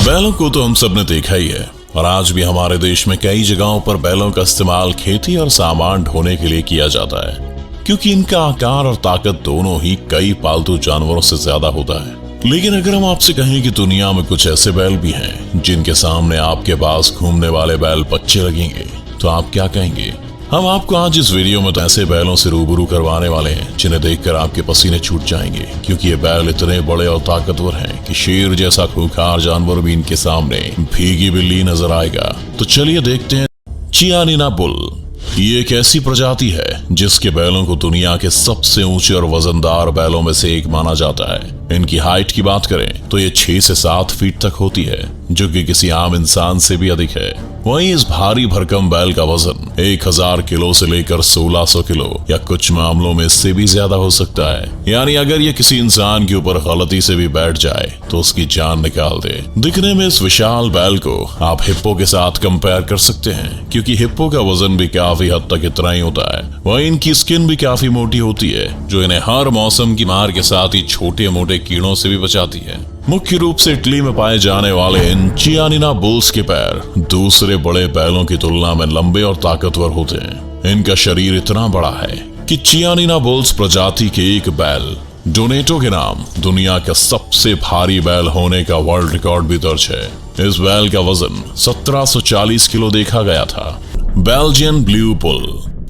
बैलों को तो हम सब ने देखा ही है और आज भी हमारे देश में कई जगहों पर बैलों का इस्तेमाल खेती और सामान ढोने के लिए किया जाता है, क्योंकि इनका आकार और ताकत दोनों ही कई पालतू जानवरों से ज्यादा होता है। लेकिन अगर हम आपसे कहें कि दुनिया में कुछ ऐसे बैल भी हैं जिनके सामने आपके पास घूमने वाले बैल बच्चे लगेंगे, तो आप क्या कहेंगे? हम आपको आज इस वीडियो में तो ऐसे बैलों से रूबरू करवाने वाले हैं जिन्हें देखकर आपके पसीने छूट जाएंगे, क्योंकि ये बैल इतने बड़े और ताकतवर हैं कि शेर जैसा खूंखार जानवर भी इनके सामने भीगी बिल्ली नजर आएगा। तो चलिए देखते हैं चियानिना बुल। ये एक ऐसी प्रजाति है जिसके बैलों को दुनिया के सबसे ऊंचे और वजनदार बैलों में से एक माना जाता है। इनकी हाइट की बात करें तो ये 6 से 7 फीट तक होती है, जो कि किसी आम इंसान से भी अधिक है। वहीं इस भारी भरकम बैल का वजन 1000 किलो से लेकर 1600 किलो या कुछ मामलों में इससे भी ज्यादा हो सकता है। यानी अगर ये किसी इंसान के ऊपर गलती से भी बैठ जाए तो उसकी जान निकाल दे। दिखने में इस विशाल बैल को आप हिप्पो के साथ कंपेयर कर सकते हैं, क्योंकि हिप्पो का वजन भी काफी हद तक इतना ही होता है। वहीं इनकी स्किन भी काफी मोटी होती है, जो इन्हें हर मौसम की मार के साथ ही छोटे मोटे कीड़ों से भी बचाती है। मुख्य रूप से इटली में पाए जाने वाले इन चियानिना बुल्स के पैर दूसरे बड़े बैलों की तुलना में लंबे और ताकतवर होते हैं। इनका शरीर इतना बड़ा है कि चियानिना बुल्स प्रजाति के एक बैल डोनेटो के नाम दुनिया का सबसे भारी बैल होने का वर्ल्ड रिकॉर्ड भी दर्ज है। इस बैल का वजन 1740 किलो देखा गया था। Belgian blue bull.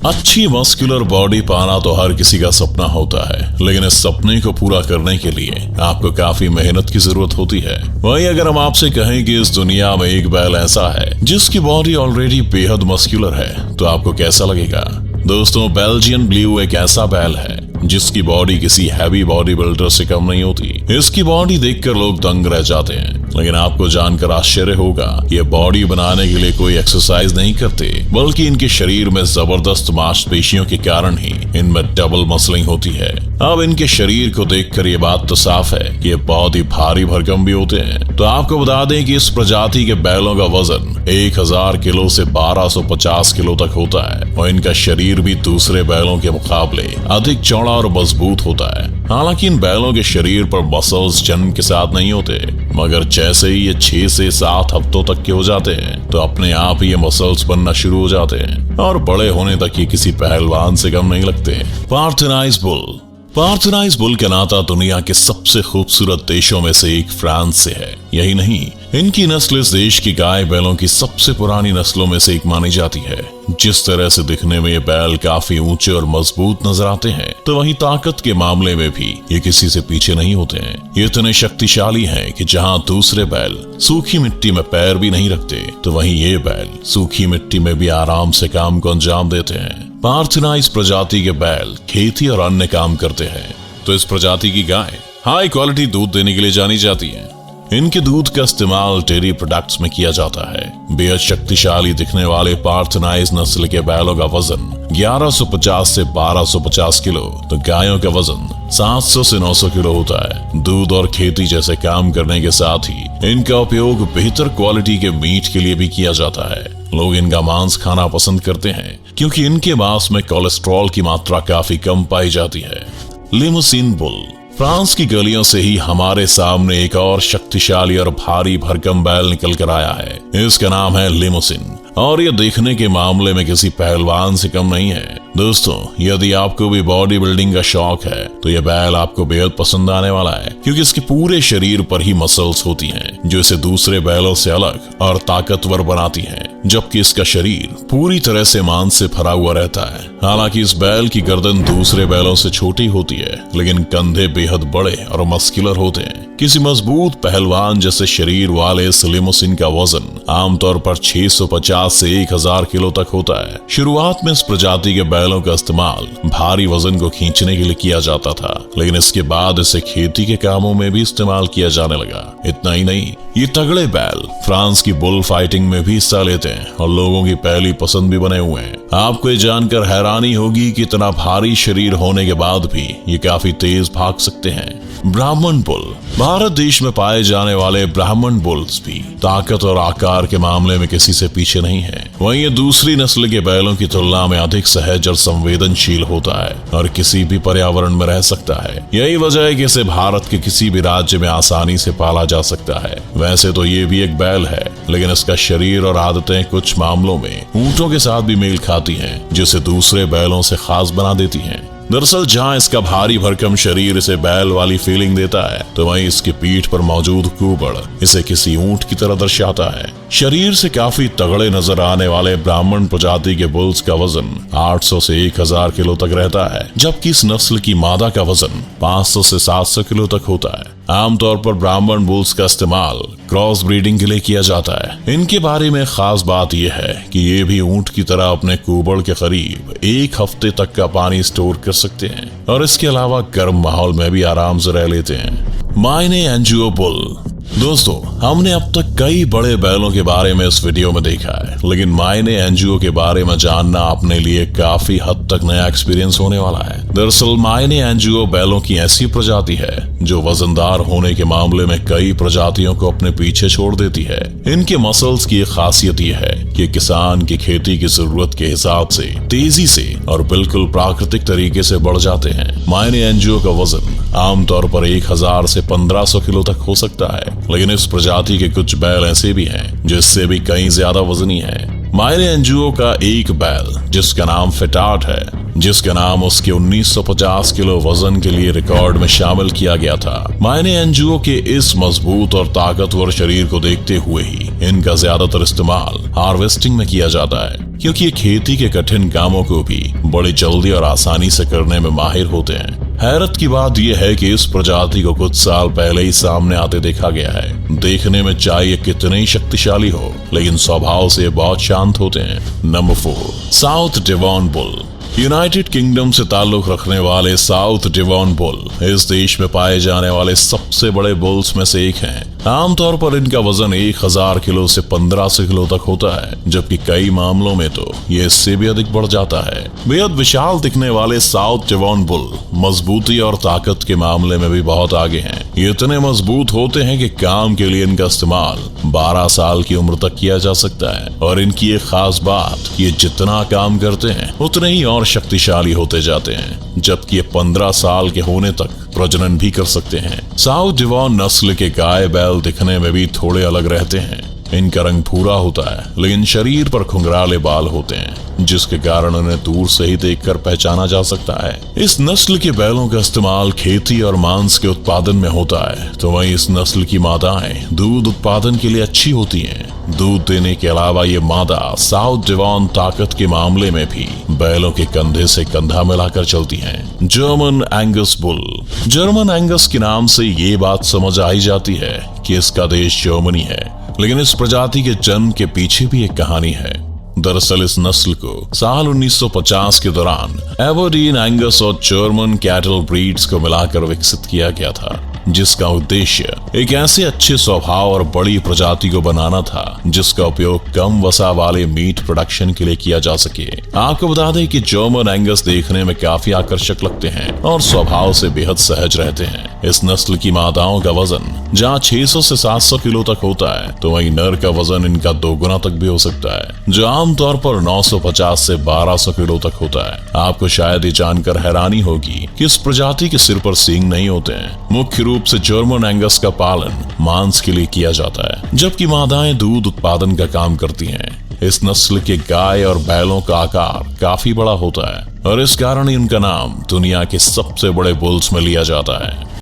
अच्छी मस्कुलर बॉडी पाना तो हर किसी का सपना होता है, लेकिन इस सपने को पूरा करने के लिए आपको काफी मेहनत की जरूरत होती है। वहीं अगर हम आपसे कहें कि इस दुनिया में एक बैल ऐसा है जिसकी बॉडी ऑलरेडी बेहद मस्कुलर है, तो आपको कैसा लगेगा? दोस्तों, बेल्जियन ब्लू एक ऐसा बैल है जिसकी बॉडी किसी हैवी बॉडी बिल्डर से कम नहीं होती। इसकी बॉडी देखकर लोग दंग रह जाते हैं, लेकिन आपको जानकर आश्चर्य होगा, ये बॉडी बनाने के लिए कोई एक्सरसाइज नहीं करते, बल्कि इनके शरीर में जबरदस्त मांसपेशियों के कारण ही इनमें डबल मसलिंग होती है। अब इनके शरीर को देखकर ये बात तो साफ है कि ये बहुत ही भारी भरकम भी होते हैं। तो आपको बता दें कि इस प्रजाति के बैलों का वजन 1000 किलो से 1250 किलो तक होता है और इनका शरीर भी दूसरे बैलों के मुकाबले अधिक चौड़ा और मजबूत होता है। हालांकि इन बैलों के शरीर पर मसल्स जन्म के साथ नहीं होते, मगर जैसे ही ये 6 से 7 हफ्तों तक के हो जाते हैं तो अपने आप ही ये मसल्स बनना शुरू हो जाते हैं और बड़े होने तक ये किसी पहलवान से कम नहीं लगते। पार्थेनाइज बुल। पार्थेनाइज बुल का नाता दुनिया के सबसे खूबसूरत देशों में से एक फ्रांस से है। यही नहीं, इनकी नस्ल इस देश की गाय बैलों की सबसे पुरानी नस्लों में से एक मानी जाती है। जिस तरह से दिखने में ये बैल काफी ऊंचे और मजबूत नजर आते हैं, तो वहीं ताकत के मामले में भी ये किसी से पीछे नहीं होते हैं। ये इतने शक्तिशाली हैं कि जहां दूसरे बैल सूखी मिट्टी में पैर भी नहीं रखते, तो वहीं ये बैल सूखी मिट्टी में भी आराम से काम को अंजाम देते हैं। पार्थेनाइज प्रजाति के बैल खेती और अन्य काम करते हैं, तो इस प्रजाति की गाय हाई क्वालिटी दूध देने के लिए जानी जाती है। इनके दूध का इस्तेमाल डेयरी प्रोडक्ट्स में किया जाता है। बेहद शक्तिशाली दिखने वाले पार्थेनाइज नस्ल के बैलों का वजन 1150 से 1250 किलो, तो गायों का वजन 700 से 900 किलो होता है। दूध और खेती जैसे काम करने के साथ ही इनका उपयोग बेहतर क्वालिटी के मीट के लिए भी किया जाता है। लोग इनका मांस खाना पसंद करते हैं क्योंकि इनके मांस में कोलेस्ट्रॉल की मात्रा काफी कम पाई जाती है। Limousin bull. फ्रांस की गलियों से ही हमारे सामने एक और शक्तिशाली और भारी भरकम बैल निकल कर आया है। इसका नाम है लिमोसिन और ये देखने के मामले में किसी पहलवान से कम नहीं है। दोस्तों, यदि आपको भी बॉडी बिल्डिंग का शौक है तो यह बैल आपको बेहद पसंद आने वाला है, क्योंकि इसके पूरे शरीर पर ही मसल्स होती हैं जो इसे दूसरे बैलों से अलग और ताकतवर बनाती हैं, जबकि इसका शरीर पूरी तरह से मांस से भरा हुआ रहता है। हालांकि इस बैल की गर्दन दूसरे बैलों से छोटी होती है, लेकिन कंधे बेहद बड़े और मस्कुलर होते हैं। किसी मजबूत पहलवान जैसे शरीर वाले इस लिमोसिन का वजन आमतौर पर 650 से 1000 किलो तक होता है। शुरुआत में इस प्रजाति के बैलों का इस्तेमाल भारी वजन को खींचने के लिए किया जाता था, लेकिन इसके बाद इसे खेती के कामों में भी इस्तेमाल किया जाने लगा। इतना ही नहीं, ये तगड़े बैल फ्रांस की बुल फाइटिंग में भी हिस्सा लेते हैं और लोगों की पहली पसंद भी बने हुए हैं। आपको ये जानकर हैरानी होगी कि इतना भारी शरीर होने के बाद भी ये काफी तेज भाग सकते हैं। ब्राह्मण बुल। भारत देश में पाए जाने वाले ब्राह्मण बुल्स भी ताकत और आकार के मामले में किसी से पीछे नहीं है। वहीं ये दूसरी नस्ल के बैलों की तुलना में अधिक सहज और संवेदनशील होता है और किसी भी पर्यावरण में रह सकता है। यही वजह है कि इसे भारत के किसी भी राज्य में आसानी से पाला जा सकता है। वैसे तो ये भी एक बैल है, लेकिन इसका शरीर और आदतें कुछ मामलों में ऊंटों के साथ भी मेल खाती हैं, जिसे दूसरे बैलों से खास बना देती हैं। दरअसल जहाँ इसका भारी भरकम शरीर इसे बैल वाली फीलिंग देता है, तो वहीं इसकी पीठ पर मौजूद कुबड़ इसे किसी ऊंट की तरह दर्शाता है। शरीर से काफी तगड़े नजर आने वाले ब्राह्मण प्रजाति के बुल्स का वजन 800 से 1000 किलो तक रहता है, जबकि इस नस्ल की मादा का वजन 500 से 700 किलो तक होता है। आमतौर पर ब्राह्मण बुल्स का इस्तेमाल क्रॉस ब्रीडिंग के लिए किया जाता है। इनके बारे में खास बात यह है कि ये भी ऊंट की तरह अपने कुबड़ के करीब 1 हफ्ते तक का पानी स्टोर कर सकते हैं और इसके अलावा गर्म माहौल में भी आराम से रह लेते हैं। मायने एंजियो बुल। दोस्तों, हमने अब तक कई बड़े बैलों के बारे में इस वीडियो में देखा है, लेकिन मायने एंजियो के बारे में जानना अपने लिए काफी हद तक नया एक्सपीरियंस होने वाला है। दरअसल मायने एंजियो बैलों की ऐसी प्रजाति है जो वजनदार होने के मामले में कई प्रजातियों को अपने पीछे छोड़ देती है। इनके मसल्स की एक खासियत यह है कि किसान की खेती की जरूरत के हिसाब से तेजी से और बिल्कुल प्राकृतिक तरीके से बढ़ जाते हैं। मायने एंजियो का वजन आमतौर पर 1000 से 1500 किलो तक हो सकता है, लेकिन इस प्रजाति के कुछ बैल ऐसे भी हैं जो इससे भी कहीं ज्यादा वजनी है। मायने एंजियो का एक बैल जिसका नाम फेटाट है, जिसका नाम उसके 1950 किलो वजन के लिए रिकॉर्ड में शामिल किया गया था। मायने एंजियो के इस मजबूत और ताकतवर शरीर को देखते हुए ही इनका ज्यादातर इस्तेमाल हार्वेस्टिंग में किया जाता है, क्योंकि ये खेती के कठिन कामों को भी बड़ी जल्दी और आसानी से करने में माहिर होते हैं। हैरत की बात यह है कि इस प्रजाति को कुछ साल पहले ही सामने आते देखा गया है। देखने में चाहे ये कितने ही शक्तिशाली हो, लेकिन स्वभाव से बहुत शांत होते हैं। Number 4, south Devon bull. United kingdom से ताल्लुक रखने वाले साउथ डेवॉन बुल इस देश में पाए जाने वाले सबसे बड़े बुल्स में से एक हैं। आमतौर पर इनका वजन 1000 किलो से 1500 किलो तक होता है, जबकि कई मामलों में तो ये इससे भी अधिक बढ़ जाता है। बेहद विशाल दिखने वाले साउथ डेवॉन बुल मजबूती और ताकत के मामले में भी बहुत आगे हैं। ये इतने मजबूत होते हैं कि काम के लिए इनका इस्तेमाल 12 साल की उम्र तक किया जा सकता है। और इनकी एक खास बात, ये जितना काम करते हैं उतने ही और शक्तिशाली होते जाते हैं, जबकि ये 15 साल के होने तक प्रजनन भी कर सकते हैं। साउथ डेवॉन नस्ल के गाय बैल दिखने में भी थोड़े अलग रहते हैं। इनका रंग भूरा होता है, लेकिन शरीर पर घुंघराले बाल होते हैं, जिसके कारण उन्हें दूर से ही देखकर पहचाना जा सकता है। इस नस्ल के बैलों का इस्तेमाल खेती और मांस के उत्पादन में होता है, तो वहीं इस नस्ल की मादाएं दूध उत्पादन के लिए अच्छी होती हैं। दूध देने के अलावा ये मादा साउथ डेवॉन ताकत के मामले में भी बैलों के कंधे से कंधा मिलाकर चलती हैं। German Angus bull. German Angus के नाम से ये बात समझ आई जाती है कि इसका देश जर्मनी है, लेकिन इस प्रजाति के जन्म के पीछे भी एक कहानी है। दरअसल इस नस्ल को साल 1950 के दौरान एबरडीन एंगस और जर्मन कैटल ब्रीड्स को मिलाकर विकसित किया गया था, जिसका उद्देश्य एक ऐसे अच्छे स्वभाव और बड़ी प्रजाति को बनाना था जिसका उपयोग कम वसा वाले मीट प्रोडक्शन के लिए किया जा सके। आपको बता दें कि जर्मन एंगस देखने में काफी आकर्षक लगते हैं और स्वभाव से बेहद सहज रहते हैं। इस नस्ल की मादाओं का वजन जहाँ 600 से 700 किलो तक होता है, तो वहीं नर का वजन इनका 2 गुना तक भी हो सकता है, जो आमतौर पर 950 से 1200 किलो तक होता है। आपको शायद ये जानकर हैरानी होगी कि इस प्रजाति के सिर पर सींग नहीं होते हैं। मुख्य रूप से जर्मन एंगस का पालन मांस के लिए किया जाता है, जबकि मादाएं दूध उत्पादन का काम करती हैं। इस नस्ल के गाय और बैलों का आकार काफी बड़ा होता है और इस कारण इनका नाम दुनिया के सबसे बड़े बुल्स में लिया जाता है।